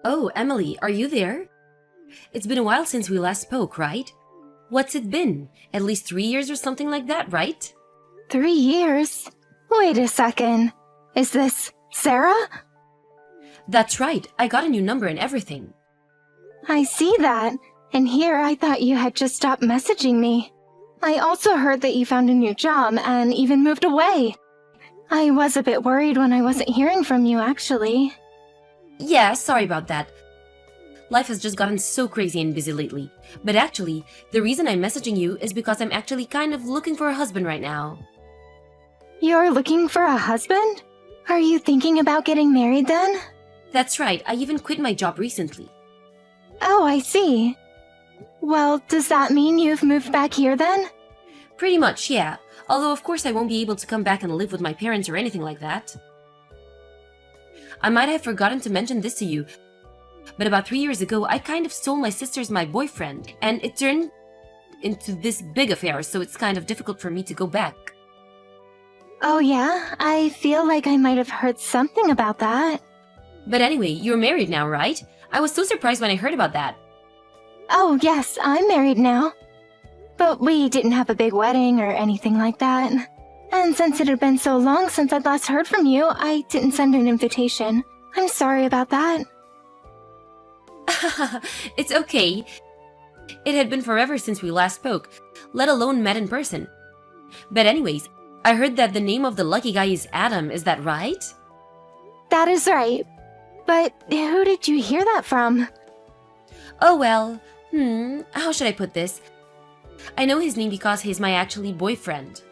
Oh, Emily, are you there? It's been a while since we last spoke, right? What's it been? At least 3 years or something like that, right? 3 years? Wait a second. Is this Sarah? That's right, I got a new number and everything. I see that. And here I thought you had just stopped messaging me. I also heard that you found a new job and even moved away. I was a bit worried when I wasn't hearing from you, actually. Yeah, sorry about that. Life has just gotten so crazy and busy lately. But actually, the reason I'm messaging you is because I'm actually kind of looking for a husband right now. You're looking for a husband? Are you thinking about getting married then? That's right, I even quit my job recently. Oh, I see. Well, does that mean you've moved back here then? Pretty much, yeah. Although of course I won't be able to come back and live with my parents or anything like that. I might have forgotten to mention this to you, but about 3 years ago I kind of stole my sister's boyfriend, and it turned into this big affair, so it's kind of difficult for me to go back. Oh yeah? I feel like I might have heard something about that. But anyway, you're married now, right? I was so surprised when I heard about that. Oh yes, I'm married now. But we didn't have a big wedding or anything like that. And since it had been so long since I'd last heard from you, I didn't send an invitation. I'm sorry about that. It's okay. It had been forever since we last spoke, let alone met in person. But anyways, I heard that the name of the lucky guy is Adam, is that right? That is right. But who did you hear that from? Oh well, how should I put this? I know his name because he's my actually boyfriend.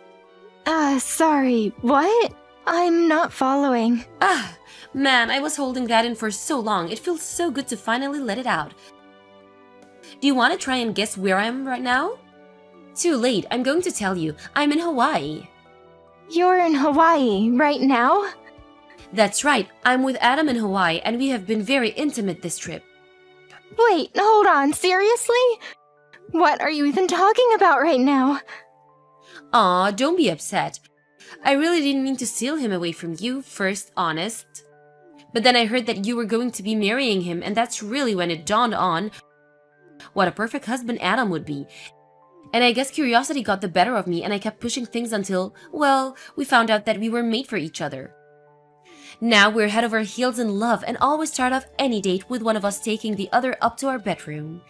Sorry, what? I'm not following. Ah, man, I was holding that in for so long. It feels so good to finally let it out. Do you want to try and guess where I am right now? Too late, I'm going to tell you. I'm in Hawaii. You're in Hawaii right now? That's right, I'm with Adam in Hawaii and we have been very intimate this trip. Wait, hold on, seriously? What are you even talking about right now? Aw, don't be upset. I really didn't mean to steal him away from you, first, honest. But then I heard that you were going to be marrying him, and that's really when it dawned on what a perfect husband Adam would be. And I guess curiosity got the better of me and I kept pushing things until, well, we found out that we were made for each other. Now we're head over heels in love and always start off any date with one of us taking the other up to our bedroom.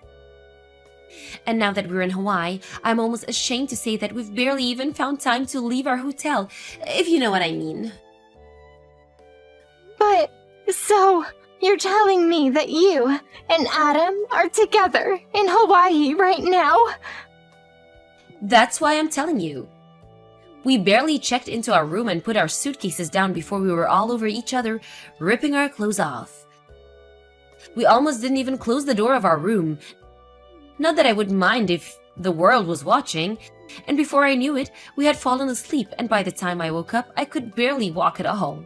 And now that we're in Hawaii, I'm almost ashamed to say that we've barely even found time to leave our hotel, if you know what I mean. But, so, you're telling me that you and Adam are together in Hawaii right now? That's why I'm telling you. We barely checked into our room and put our suitcases down before we were all over each other, ripping our clothes off. We almost didn't even close the door of our room. Not that I would mind if the world was watching, and before I knew it, we had fallen asleep, and by the time I woke up, I could barely walk at all.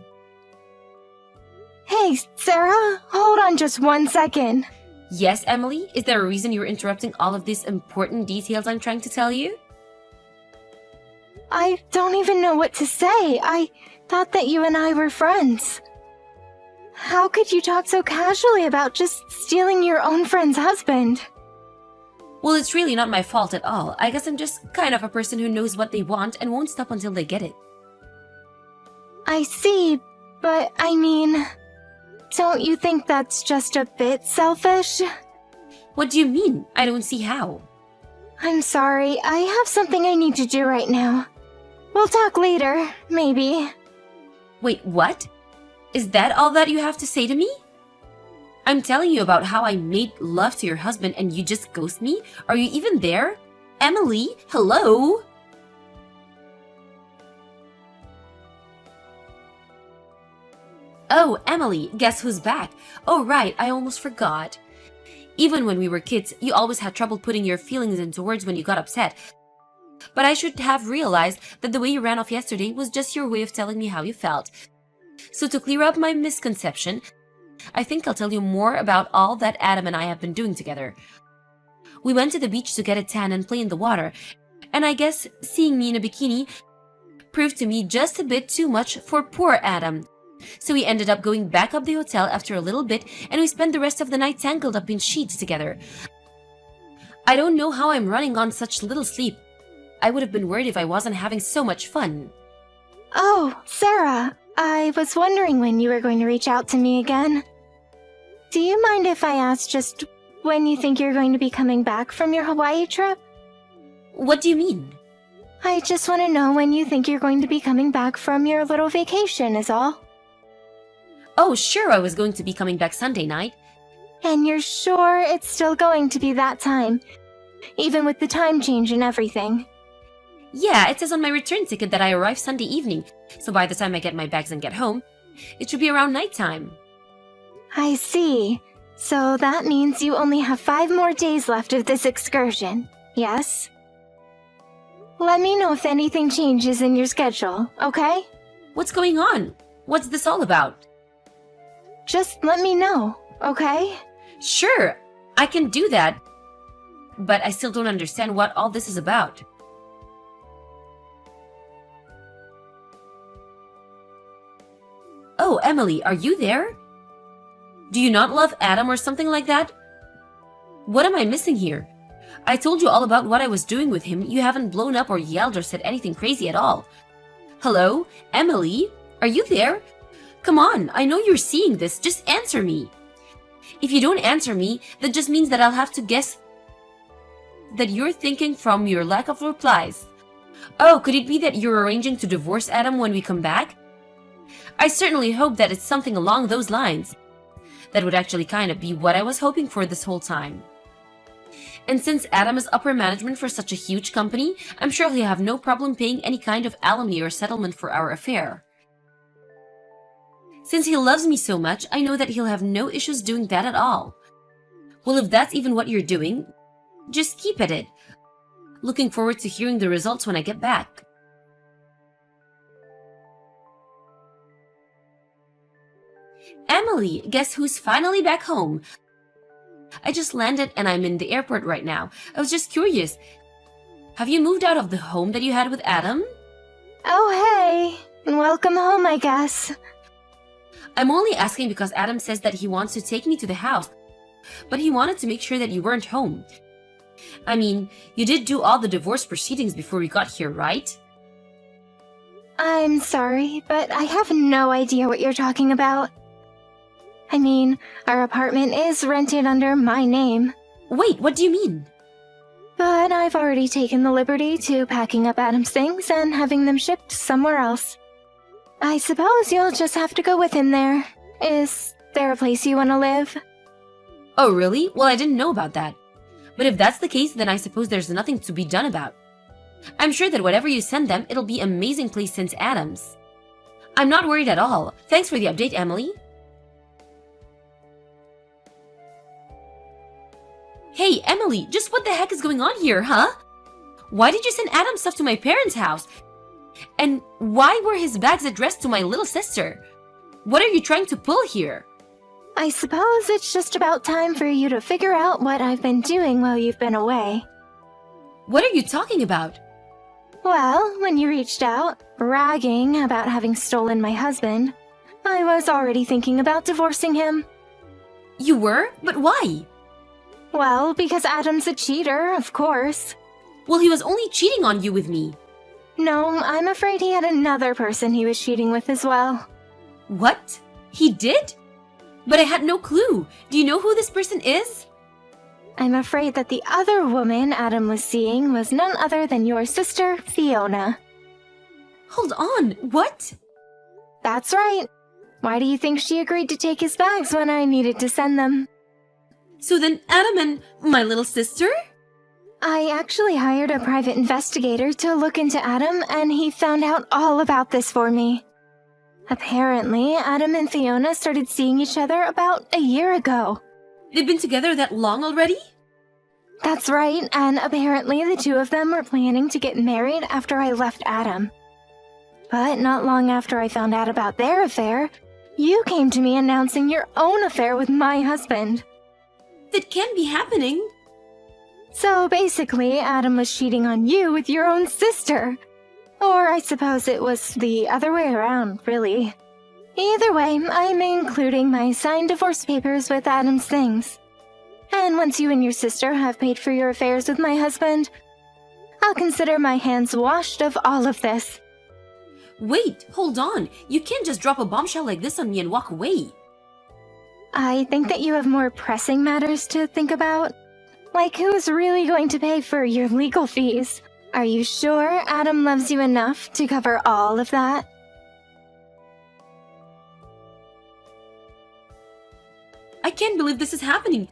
Hey, Sarah, hold on just 1 second. Yes, Emily? Is there a reason you're interrupting all of these important details I'm trying to tell you? I don't even know what to say. I thought that you and I were friends. How could you talk so casually about just stealing your own friend's husband? Well, it's really not my fault at all. I guess I'm just kind of a person who knows what they want and won't stop until they get it. I see, but I mean, don't you think that's just a bit selfish? What do you mean? I don't see how. I'm sorry, I have something I need to do right now. We'll talk later, maybe. Wait, what? Is that all that you have to say to me? I'm telling you about how I made love to your husband and you just ghost me? Are you even there? Emily, hello? Oh, Emily, guess who's back? Oh right, I almost forgot. Even when we were kids, you always had trouble putting your feelings into words when you got upset. But I should have realized that the way you ran off yesterday was just your way of telling me how you felt. So to clear up my misconception, I think I'll tell you more about all that Adam and I have been doing together. We went to the beach to get a tan and play in the water, and I guess seeing me in a bikini proved to me just a bit too much for poor Adam. So we ended up going back up the hotel after a little bit, and we spent the rest of the night tangled up in sheets together. I don't know how I'm running on such little sleep. I would have been worried if I wasn't having so much fun. Oh, Sarah, I was wondering when you were going to reach out to me again. Do you mind if I ask just when you think you're going to be coming back from your Hawaii trip? What do you mean? I just want to know when you think you're going to be coming back from your little vacation is all. Oh, sure, I was going to be coming back Sunday night. And you're sure it's still going to be that time, even with the time change and everything? Yeah, it says on my return ticket that I arrive Sunday evening, so by the time I get my bags and get home, it should be around nighttime. I see. So that means you only have 5 more days left of this excursion, yes? Let me know if anything changes in your schedule, okay? What's going on? What's this all about? Just let me know, okay? Sure, I can do that. But I still don't understand what all this is about. Oh, Emily, are you there? Do you not love Adam or something like that? What am I missing here? I told you all about what I was doing with him. You haven't blown up or yelled or said anything crazy at all. Hello? Emily? Are you there? Come on, I know you're seeing this. Just answer me. If you don't answer me, that just means that I'll have to guess that you're thinking from your lack of replies. Oh, could it be that you're arranging to divorce Adam when we come back? I certainly hope that it's something along those lines. That would actually kind of be what I was hoping for this whole time. And since Adam is upper management for such a huge company, I'm sure he'll have no problem paying any kind of alimony or settlement for our affair. Since he loves me so much, I know that he'll have no issues doing that at all. Well, if that's even what you're doing, just keep at it. Looking forward to hearing the results when I get back. Emily, guess who's finally back home? I just landed and I'm in the airport right now. I was just curious. Have you moved out of the home that you had with Adam? Oh, hey. Welcome home, I guess. I'm only asking because Adam says that he wants to take me to the house, but he wanted to make sure that you weren't home. I mean, you did do all the divorce proceedings before we got here, right? I'm sorry, but I have no idea what you're talking about. I mean, our apartment is rented under my name. Wait, what do you mean? But I've already taken the liberty to packing up Adam's things and having them shipped somewhere else. I suppose you'll just have to go with him there. Is there a place you want to live? Oh, really? Well, I didn't know about that. But if that's the case, then I suppose there's nothing to be done about. I'm sure that whatever you send them, it'll be an amazing place since Adam's. I'm not worried at all. Thanks for the update, Emily. Hey, Emily, just what the heck is going on here, huh? Why did you send Adam's stuff to my parents' house? And why were his bags addressed to my little sister? What are you trying to pull here? I suppose it's just about time for you to figure out what I've been doing while you've been away. What are you talking about? Well, when you reached out, bragging about having stolen my husband, I was already thinking about divorcing him. You were? But why? Well, because Adam's a cheater, of course. Well, he was only cheating on you with me. No, I'm afraid he had another person he was cheating with as well. What? He did? But I had no clue. Do you know who this person is? I'm afraid that the other woman Adam was seeing was none other than your sister, Fiona. Hold on, what? That's right. Why do you think she agreed to take his bags when I needed to send them? So then Adam and my little sister? I actually hired a private investigator to look into Adam, and he found out all about this for me. Apparently, Adam and Fiona started seeing each other about a year ago. They've been together that long already? That's right, and apparently the two of them were planning to get married after I left Adam. But not long after I found out about their affair, you came to me announcing your own affair with my husband. That can't be happening. So basically, Adam was cheating on you with your own sister. Or I suppose it was the other way around, really. Either way, I'm including my signed divorce papers with Adam's things. And once you and your sister have paid for your affairs with my husband, I'll consider my hands washed of all of this. Wait, hold on. You can't just drop a bombshell like this on me and walk away. I think that you have more pressing matters to think about. Like who's really going to pay for your legal fees? Are you sure Adam loves you enough to cover all of that? I can't believe this is happening.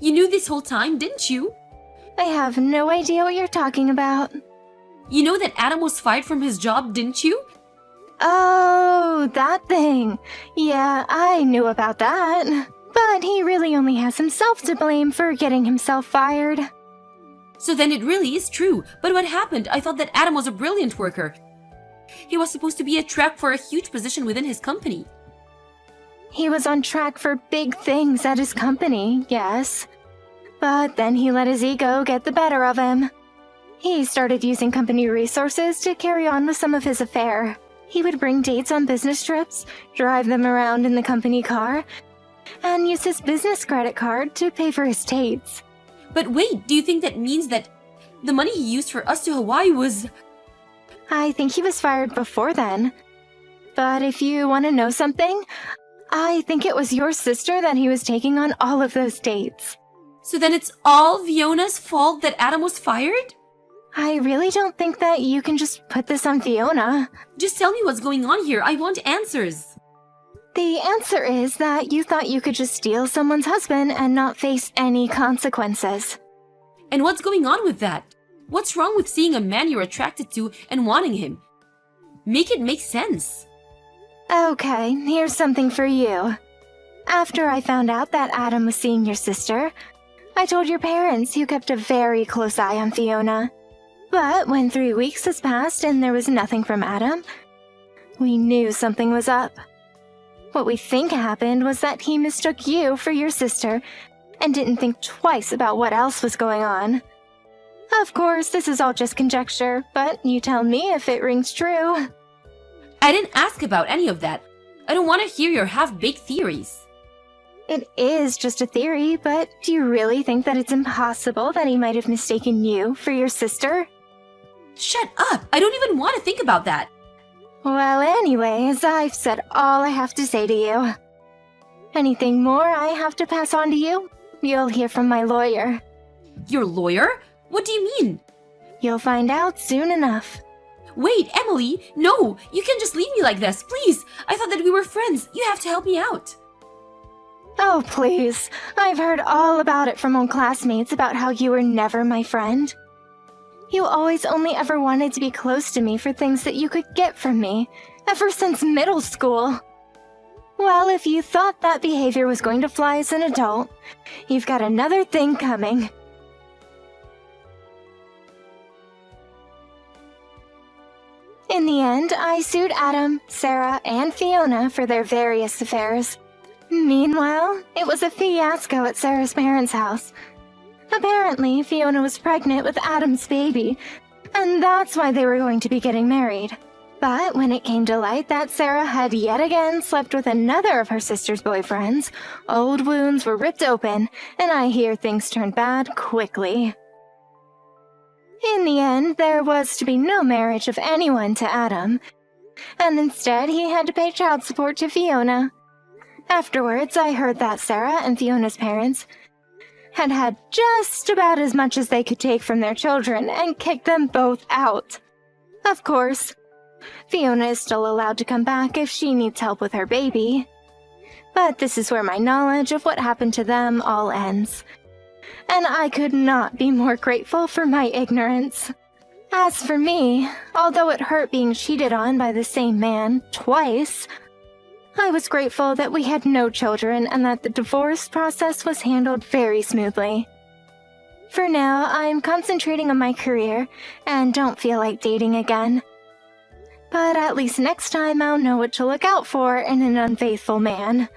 You knew this whole time, didn't you? I have no idea what you're talking about. You know that Adam was fired from his job, didn't you? Oh, that thing. Yeah, I knew about that. But he really only has himself to blame for getting himself fired. So then it really is true. But what happened? I thought that Adam was a brilliant worker. He was supposed to be a track for a huge position within his company. He was on track for big things at his company, yes. But then he let his ego get the better of him. He started using company resources to carry on with some of his affair. He would bring dates on business trips, drive them around in the company car, and use his business credit card to pay for his dates. But wait, do you think that means that the money he used for us to Hawaii was... I think he was fired before then. But if you want to know something, I think it was your sister that he was taking on all of those dates. So then it's all Fiona's fault that Adam was fired? I really don't think that you can just put this on Fiona. Just tell me what's going on here. I want answers. The answer is that you thought you could just steal someone's husband and not face any consequences. And what's going on with that? What's wrong with seeing a man you're attracted to and wanting him? Make it make sense. Okay, here's something for you. After I found out that Adam was seeing your sister, I told your parents, who kept a very close eye on Fiona. But when 3 weeks has passed and there was nothing from Adam, we knew something was up. What we think happened was that he mistook you for your sister and didn't think twice about what else was going on. Of course, this is all just conjecture, but you tell me if it rings true. I didn't ask about any of that. I don't want to hear your half-baked theories. It is just a theory, but do you really think that it's impossible that he might have mistaken you for your sister? Shut up! I don't even want to think about that. Well, anyways, I've said all I have to say to you. Anything more I have to pass on to you, you'll hear from my lawyer. Your lawyer? What do you mean? You'll find out soon enough. Wait, Emily! No! You can't just leave me like this, please! I thought that we were friends. You have to help me out. Oh, please. I've heard all about it from old classmates about how you were never my friend. You always only ever wanted to be close to me for things that you could get from me, ever since middle school. Well, if you thought that behavior was going to fly as an adult, you've got another thing coming. In the end, I sued Adam, Sarah, and Fiona for their various affairs. Meanwhile, it was a fiasco at Sarah's parents' house. Apparently, Fiona was pregnant with Adam's baby, and that's why they were going to be getting married. But when it came to light that Sarah had yet again slept with another of her sister's boyfriends, old wounds were ripped open, and I hear things turned bad quickly. In the end, there was to be no marriage of anyone to Adam, and instead he had to pay child support to Fiona. Afterwards, I heard that Sarah and Fiona's parents had had just about as much as they could take from their children and kicked them both out. Of course, Fiona is still allowed to come back if she needs help with her baby. But this is where my knowledge of what happened to them all ends. And I could not be more grateful for my ignorance. As for me, although it hurt being cheated on by the same man twice, I was grateful that we had no children and that the divorce process was handled very smoothly. For now, I'm concentrating on my career and don't feel like dating again. But at least next time I'll know what to look out for in an unfaithful man.